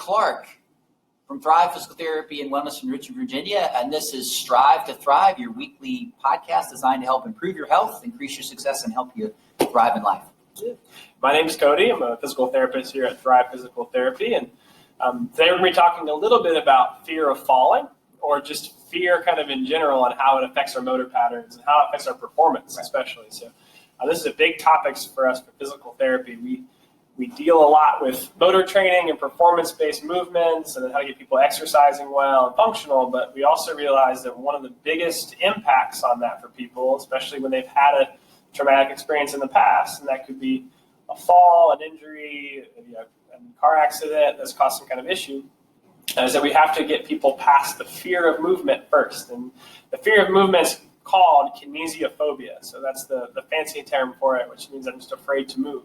Clarke from Thrive Physical Therapy and Wellness in Richmond, Virginia, and this is Strive to Thrive, your weekly podcast designed to help improve your health, increase your success, and help you thrive in life. My name is Cody. I'm a physical therapist here at Thrive Physical Therapy, and today we're going to be talking a little bit about fear of falling, or just fear kind of in general, and how it affects our motor patterns and how it affects our performance, especially. So this is a big topic for us for physical therapy. We deal a lot with motor training and performance-based movements and then how to get people exercising well and functional, but we also realize that one of the biggest impacts on that for people, especially when they've had a traumatic experience in the past, and that could be a fall, an injury, a car accident that's caused some kind of issue, is that we have to get people past the fear of movement first. And the fear of movement is called kinesiophobia. So that's the fancy term for it, which means I'm just afraid to move.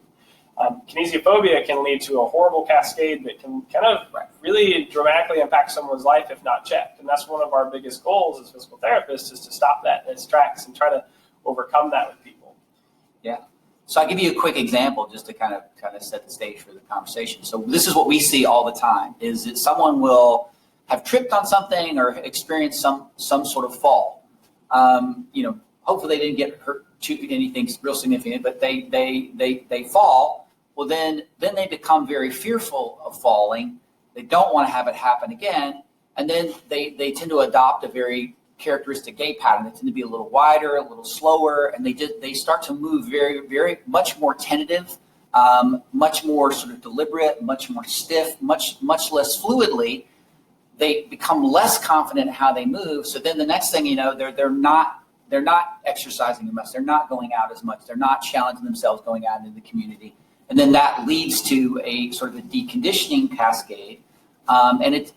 Kinesiophobia can lead to a horrible cascade that can kind of really dramatically impact someone's life if not checked. And that's one of our biggest goals as physical therapists, is to stop that in its tracks and try to overcome that with people. Yeah. So I'll give you a quick example just to kind of set the stage for the conversation. So this is what we see all the time, is that someone will have tripped on something or experienced some sort of fall. Hopefully they didn't get hurt to anything real significant, but they fall. Well, then they become very fearful of falling. They don't want to have it happen again. And then they tend to adopt a very characteristic gait pattern. They tend to be a little wider, a little slower, and they start to move very, very much more tentative, much more sort of deliberate, much more stiff, much less fluidly. They become less confident in how they move. So then the next thing you know, they're not exercising as much. They're not going out as much. They're not challenging themselves going out into the community. And then that leads to a sort of a deconditioning cascade. And it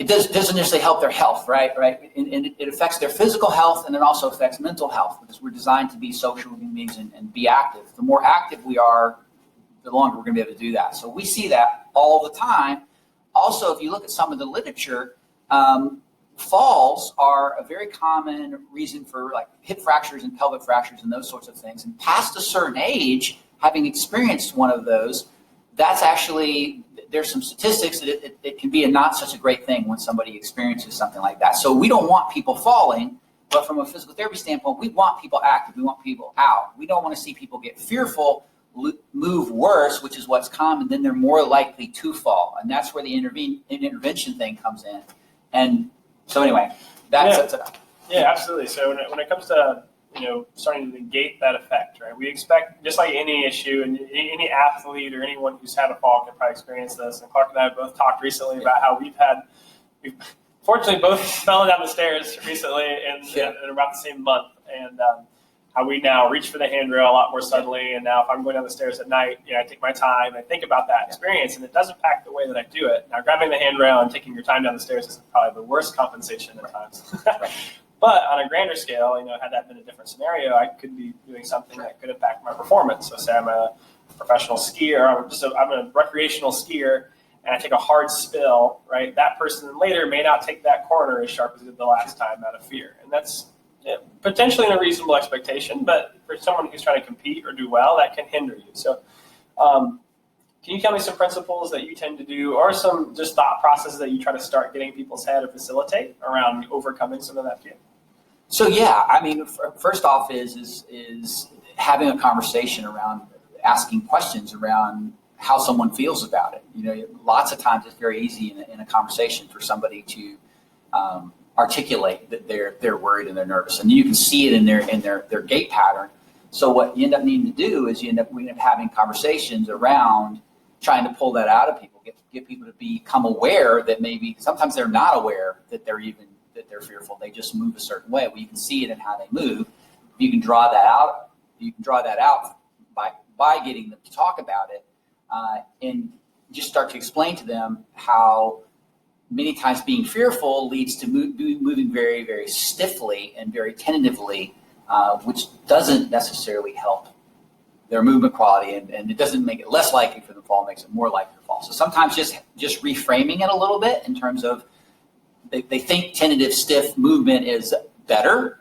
doesn't necessarily help their health, right? And it affects their physical health, and it also affects mental health, because we're designed to be social human beings and be active. The more active we are, the longer we're going to be able to do that. So we see that all the time. Also, if you look at some of the literature, falls are a very common reason for like hip fractures and pelvic fractures and those sorts of things. And past a certain age, having experienced one of those, that's actually, there's some statistics that it can be a not such a great thing when somebody experiences something like that. So we don't want people falling, but from a physical therapy standpoint, we want people active. We want people out. We don't want to see people get fearful, move worse, which is what's common. Then they're more likely to fall. And that's where the intervention thing comes in. And so anyway, that sets it up. Yeah, absolutely. So when it comes to starting to negate that effect, right? We expect, just like any issue, and any athlete or anyone who's had a fall can probably experience this. And Clarke and I have both talked recently about how we've fortunately both fell down the stairs recently in about the same month, and how we now reach for the handrail a lot more subtly. And now if I'm going down the stairs at night, I take my time and think about that experience, and it does impact the way that I do it. Now, grabbing the handrail and taking your time down the stairs is probably the worst compensation at times. But on a grander scale, had that been a different scenario, I could be doing something that could impact my performance. So say I'm a professional skier, or I'm a recreational skier, and I take a hard spill, right? That person later may not take that corner as sharp as it did the last time out of fear. And that's potentially a reasonable expectation, but for someone who's trying to compete or do well, that can hinder you. So can you tell me some principles that you tend to do, or some just thought processes that you try to start getting people's head or facilitate around overcoming some of that fear? So first off is having a conversation around asking questions around how someone feels about it. Lots of times it's very easy in a conversation for somebody to articulate that they're worried and they're nervous, and you can see it in their gait pattern. So what you end up needing to do is we end up having conversations around trying to pull that out of people, get people to become aware that maybe sometimes they're not aware that they're fearful. They just move a certain way. Well, you can see it in how they move. You can draw that out. You can draw that out by getting them to talk about it, and just start to explain to them how many times being fearful leads to moving very, very stiffly and very tentatively, which doesn't necessarily help their movement quality, and it doesn't make it less likely for them to fall, it makes it more likely to fall. So sometimes just reframing it a little bit in terms of they think tentative, stiff movement is better,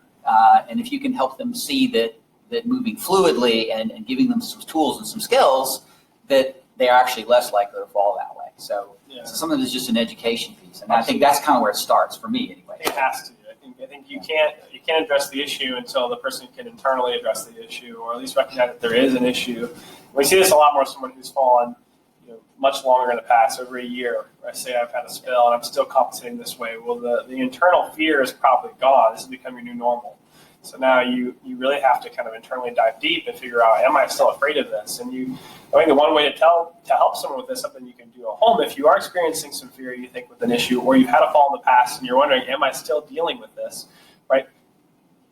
and if you can help them see that moving fluidly and giving them some tools and some skills, that they are actually less likely to fall that way. So, Yeah. so some of it is just an education piece, and I think that's kind of where it starts for me anyway. It has to. I think you can't address the issue until the person can internally address the issue, or at least recognize that there is an issue. We see this a lot more with someone who's fallen, much longer in the past, over a year. I say I've had a spill and I'm still compensating this way. Well, the internal fear is probably gone. This has become your new normal. So now you really have to kind of internally dive deep and figure out, am I still afraid of this? And I think the one way to help someone with this, something you can do at home, if you are experiencing some fear, you think with an issue, or you've had a fall in the past and you're wondering, am I still dealing with this, right?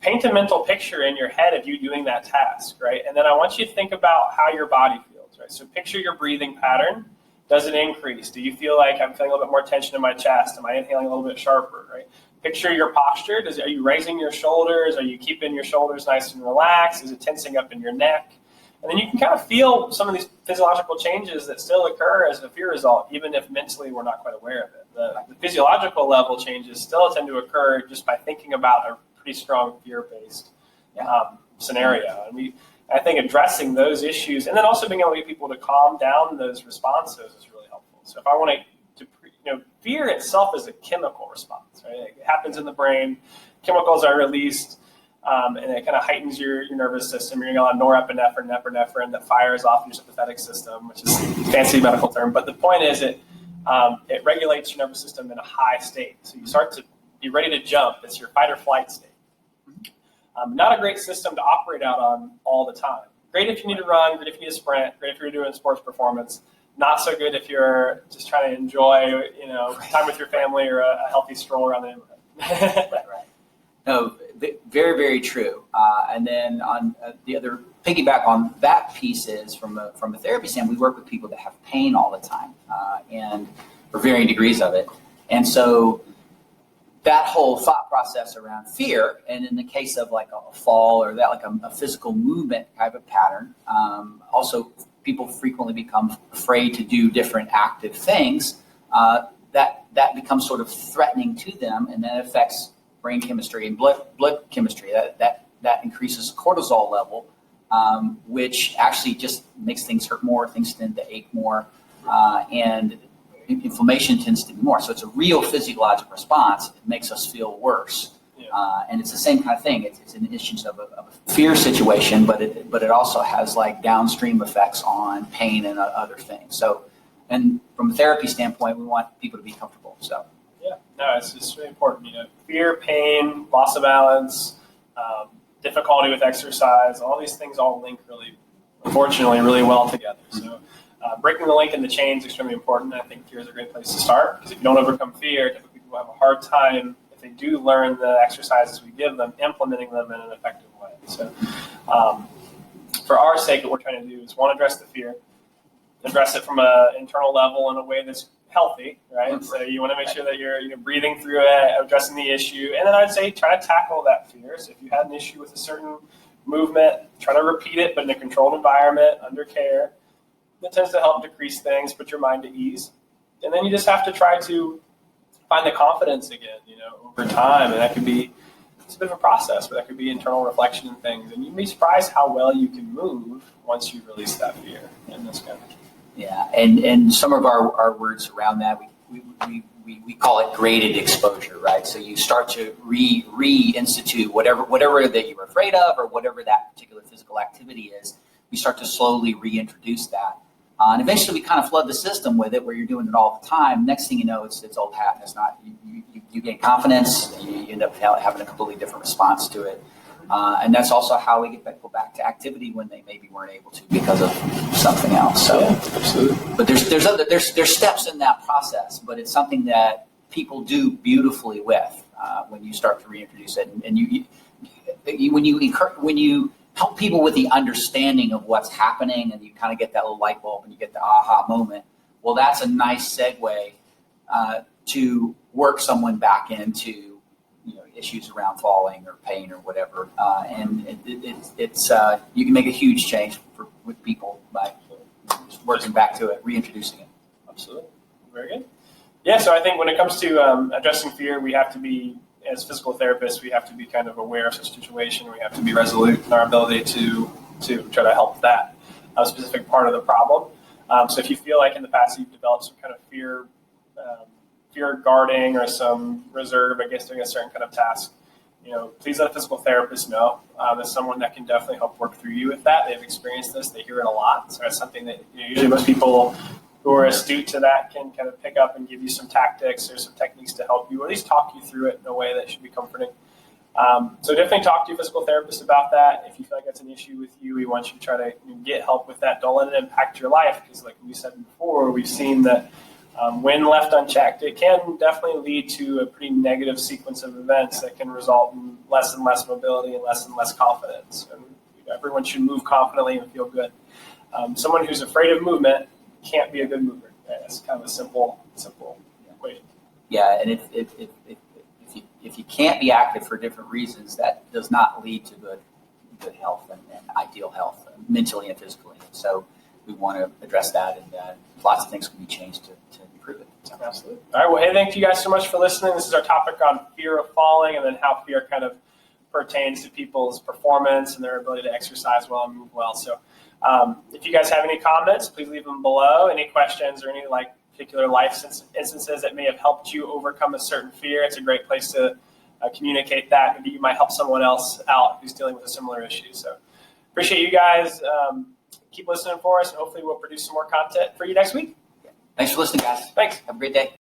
Paint a mental picture in your head of you doing that task, right? And then I want you to think about how your body feels, right? So picture your breathing pattern. Does it increase? Do you feel like I'm feeling a little bit more tension in my chest? Am I inhaling a little bit sharper, right? Picture your posture. Are you raising your shoulders? Are you keeping your shoulders nice and relaxed? Is it tensing up in your neck? And then you can kind of feel some of these physiological changes that still occur as a fear result, even if mentally we're not quite aware of it. The physiological level changes still tend to occur just by thinking about a pretty strong fear-based scenario. And I think addressing those issues, and then also being able to get people to calm down those responses is really helpful. So if I want to fear itself is a chemical response, right? It happens in the brain. Chemicals are released, and it kind of heightens your nervous system. You're going to norepinephrine that fires off your sympathetic system, which is a fancy medical term. But the point is it regulates your nervous system in a high state. So you start to be ready to jump. It's your fight or flight state. Not a great system to operate out on all the time. Great if you need to run, great if you need to sprint, great if you're doing sports performance. Not so good if you're just trying to enjoy, time with your family or a healthy stroll around the neighborhood. Right. No, very, very true. And then on the other piggyback on that piece is from a therapy standpoint, we work with people that have pain all the time, and for varying degrees of it. And so that whole thought process around fear, and in the case of like a fall or that like a physical movement type of pattern, also people frequently become afraid to do different active things. That becomes sort of threatening to them, and that affects brain chemistry and blood chemistry. That increases cortisol level, which actually just makes things hurt more. Things tend to ache more, and inflammation tends to be more. So it's a real physiological response. It makes us feel worse. And it's the same kind of thing. It's an issue of a fear situation, but it also has like downstream effects on pain and other things. So, and from a therapy standpoint, we want people to be comfortable. So, it's really important. Fear, pain, loss of balance, difficulty with exercise, all these things all link unfortunately, really well together. So, breaking the link in the chain is extremely important. I think fear is a great place to start, because if you don't overcome fear, typically people have a hard time, if they do learn the exercises we give them, implementing them in an effective way. So for our sake, what we're trying to do is, one, address the fear, address it from an internal level in a way that's healthy, right? So you want to make sure that you're breathing through it, addressing the issue, and then I'd say try to tackle that fear. So if you had an issue with a certain movement, try to repeat it, but in a controlled environment, under care. That tends to help decrease things, put your mind at ease. And then you just have to try to find the confidence again, over time. And that could be, it's a bit of a process, but that could be internal reflection and things. And you'd be surprised how well you can move once you release that fear and this kind of thing. Yeah, and some of our words around that, we call it graded exposure, right? So you start to reinstitute whatever that you were afraid of, or whatever that particular physical activity is. We start to slowly reintroduce that. And eventually we kind of flood the system with it, where you're doing it all the time. Next thing you know, it's old hat, and it's not, you gain confidence, and you end up having a completely different response to it. And that's also how we get people back to activity when they maybe weren't able to because of something else. So, absolutely. But there's steps in that process, but it's something that people do beautifully with when you start to reintroduce it, and when you help people with the understanding of what's happening, and you kind of get that little light bulb and you get the aha moment. Well, that's a nice segue to work someone back into issues around falling or pain or whatever, and it's you can make a huge change with people by just working back to it, reintroducing it. Absolutely, very good. Yeah, so I think when it comes to addressing fear, we have to be, as physical therapists, we have to be kind of aware of such a situation. We have to be resolute in our ability to try to help that specific part of the problem. So if you feel like in the past you've developed some kind of fear guarding or some reserve against doing a certain kind of task, please let a physical therapist know. There's someone that can definitely help work through you with that. They've experienced this. They hear it a lot. So that's something that usually most people who are astute to that can kind of pick up and give you some tactics or some techniques to help you, or at least talk you through it in a way that should be comforting. So definitely talk to your physical therapist about that. If you feel like that's an issue with you, we want you to try to get help with that. Don't let it impact your life, because like we said before, we've seen that when left unchecked, it can definitely lead to a pretty negative sequence of events that can result in less and less mobility and less confidence. And everyone should move confidently and feel good. Someone who's afraid of movement can't be a good mover. That's kind of a simple equation. Yeah, and if you can't be active for different reasons, that does not lead to good health and ideal health, mentally and physically. So we want to address that, and lots of things can be changed to improve it. So. Absolutely. All right. Well, hey, thank you guys so much for listening. This is our topic on fear of falling, and then how fear kind of pertains to people's performance and their ability to exercise well and move well. So if you guys have any comments, please leave them below. Any questions or any particular life instances that may have helped you overcome a certain fear, it's a great place to communicate that. Maybe you might help someone else out who's dealing with a similar issue. So appreciate you guys. Keep listening for us, and hopefully we'll produce some more content for you next week. Thanks for listening, guys. Thanks. Have a great day.